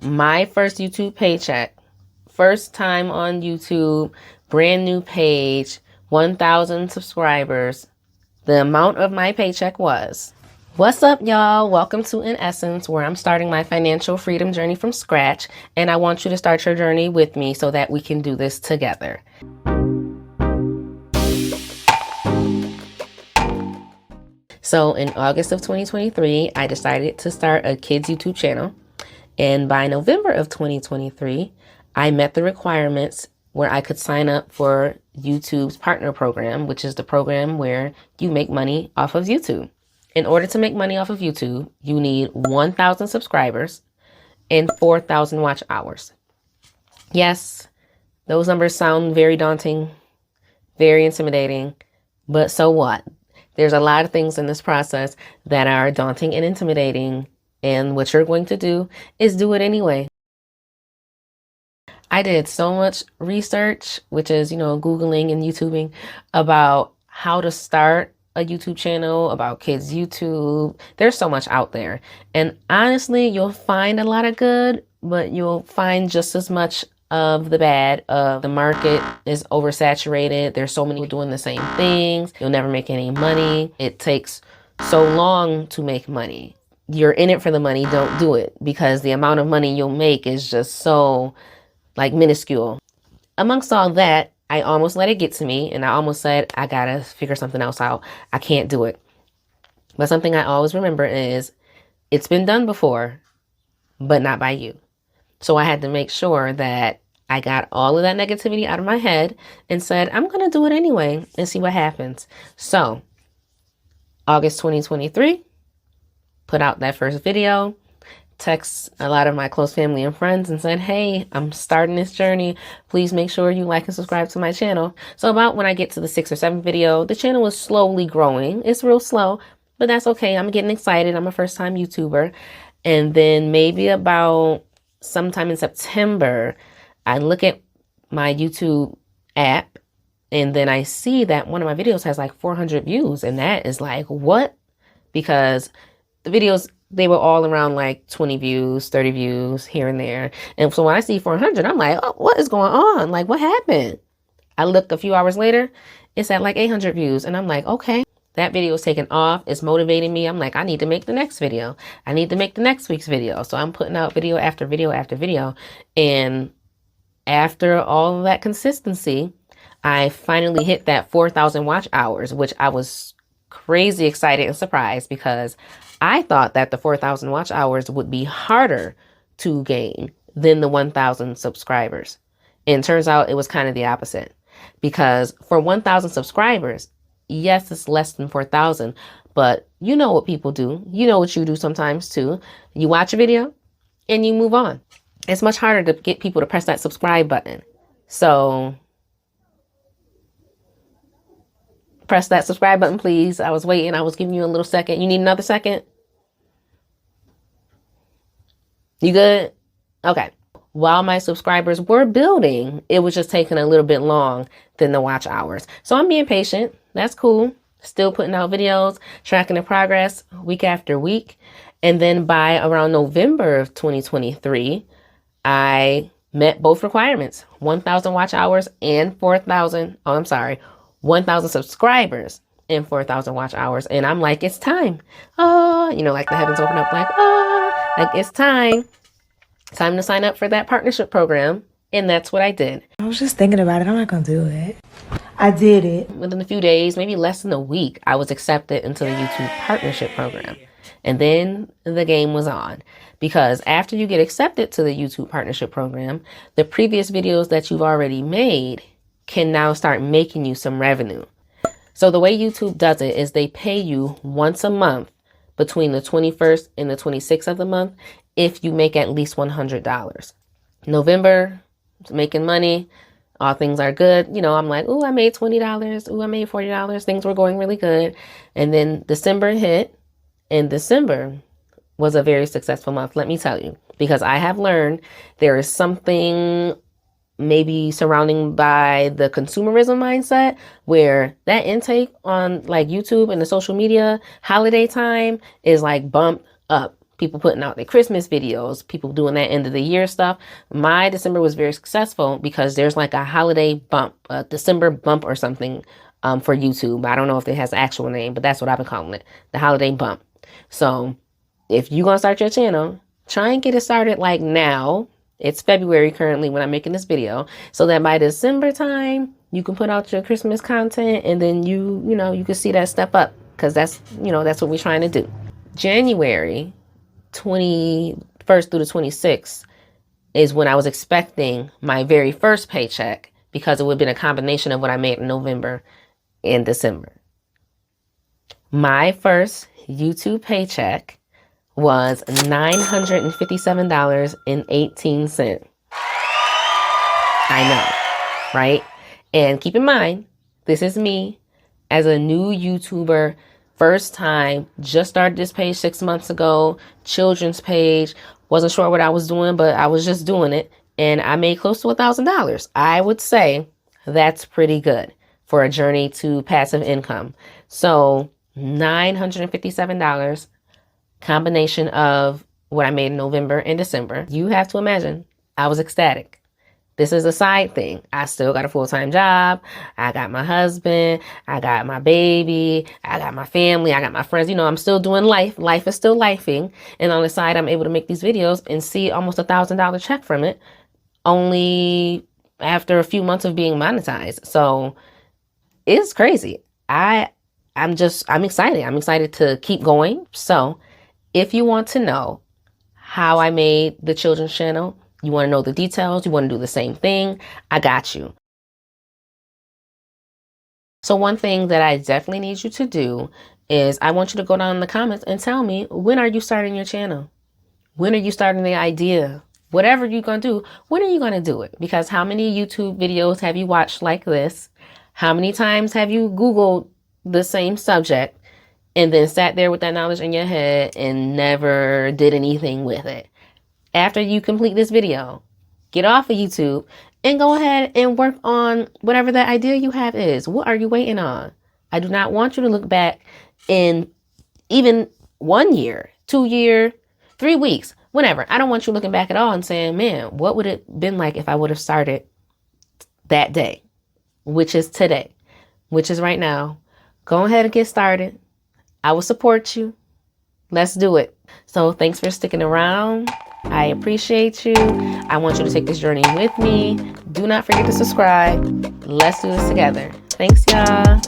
My first YouTube paycheck, first time on YouTube, brand new page, 1,000 subscribers. The amount of my paycheck was. What's up, y'all? Welcome to In Essence, where I'm starting my financial freedom journey from scratch, and I want you to start your journey with me so that we can do this together. So in August of 2023, I decided to start a kids YouTube channel. And by November of 2023, I met the requirements where I could sign up for YouTube's partner program, which is the program where you make money off of YouTube. In order to make money off of YouTube, you need 1,000 subscribers and 4,000 watch hours. Yes, those numbers sound very daunting, very intimidating, but so what? There's a lot of things in this process that are daunting and intimidating, and what you're going to do is do it anyway. I did so much research, which is, Googling and YouTubing about how to start a YouTube channel, about kids YouTube. There's so much out there. And honestly, you'll find a lot of good, but you'll find just as much of the bad. The market is oversaturated. There's so many doing the same things. You'll never make any money. It takes so long to make money. You're in it for the money. Don't do it, because the amount of money you'll make is just so minuscule. Amongst all that, I almost let it get to me, and I almost said, I gotta figure something else out. I can't do it. But something I always remember is, it's been done before, but not by you. So I had to make sure that I got all of that negativity out of my head and said, I'm going to do it anyway and see what happens. So August 2023, put out that first video, text a lot of my close family and friends and said, hey, I'm starting this journey. Please make sure you like and subscribe to my channel. So about when I get to the 6th or 7th video, the channel was slowly growing. It's real slow, but that's okay. I'm getting excited. I'm a first time YouTuber. And then maybe about sometime in September, I look at my YouTube app and then I see that one of my videos has like 400 views. And that is like, what? Because the videos, they were all around like 20 views, 30 views here and there. And so when I see 400, I'm like, oh, what is going on? Like, what happened? I look a few hours later, it's at like 800 views. And I'm like, okay. That video is taking off. It's motivating me. I'm like, I need to make the next video. I need to make the next week's video. So I'm putting out video after video after video. And after all of that consistency, I finally hit that 4,000 watch hours, which I was crazy excited and surprised, because I thought that the 4,000 watch hours would be harder to gain than the 1,000 subscribers. And it turns out it was kind of the opposite, because for 1,000 subscribers, yes, it's less than 4,000, but you know what people do. You know what you do sometimes too. You watch a video and you move on. It's much harder to get people to press that subscribe button. So press that subscribe button, please. I was waiting. I was giving you a little second. You need another second? You good? Okay. While my subscribers were building, it was just taking a little bit long than the watch hours. So I'm being patient. That's cool. Still putting out videos, tracking the progress week after week. And then by around November of 2023, I met both requirements, 1,000 watch hours and 1,000 subscribers and 4,000 watch hours. And I'm like, it's time. Oh, like the heavens open up, like, like it's time. Time to sign up for that partnership program. And that's what I did. I was just thinking about it. I'm not going to do it. I did it. Within a few days, maybe less than a week, I was accepted into the YouTube partnership program. And then the game was on, because after you get accepted to the YouTube partnership program, the previous videos that you've already made can now start making you some revenue. So the way YouTube does it is they pay you once a month between the 21st and the 26th of the month if you make at least $100. November, making money, all things are good. I'm like, oh, I made $20. Oh, I made $40. Things were going really good. And then December hit, and December was a very successful month, let me tell you, because I have learned there is something maybe surrounding by the consumerism mindset where that intake on like YouTube and the social media holiday time is like bumped up people putting out their Christmas videos, people doing that end of the year stuff. My December was very successful because there's like a holiday bump, a December bump or something for YouTube. I don't know if it has an actual name, but that's what I've been calling it, the holiday bump. So if you're going to start your channel, try and get it started like now. It's February currently when I'm making this video, so that by December time, you can put out your Christmas content, and then you can see that step up, because that's what we're trying to do. January 21st through the 26th is when I was expecting my very first paycheck, because it would have been a combination of what I made in November and December. My first YouTube paycheck was $957.18. I know, right? And keep in mind, this is me as a new YouTuber, first time, just started this page 6 months ago, children's page, wasn't sure what I was doing, but I was just doing it, and I made close to $1,000. I would say that's pretty good for a journey to passive income. So $957, combination of what I made in November and December. You have to imagine, I was ecstatic. This is a side thing. I still got a full-time job. I got my husband. I got my baby. I got my family. I got my friends. I'm still doing life. Life is still lifing. And on the side, I'm able to make these videos and see almost $1,000 check from it, only after a few months of being monetized. So it's crazy. I'm excited. I'm excited to keep going. So if you want to know how I made the children's channel, you want to know the details, you want to do the same thing, I got you. So one thing that I definitely need you to do is I want you to go down in the comments and tell me, when are you starting your channel? When are you starting the idea? Whatever you're going to do, when are you going to do it? Because how many YouTube videos have you watched like this? How many times have you Googled the same subject and then sat there with that knowledge in your head and never did anything with it? After you complete this video, get off of YouTube and go ahead and work on whatever that idea you have is. What are you waiting on? I do not want you to look back in even 1 year, 2 year, 3 weeks, whenever. I don't want you looking back at all and saying, man, what would it been like if I would have started that day, which is today, which is right now. Go ahead and get started. I will support you. Let's do it. So thanks for sticking around. I appreciate you. I want you to take this journey with me. Do not forget to subscribe. Let's do this together. Thanks, y'all.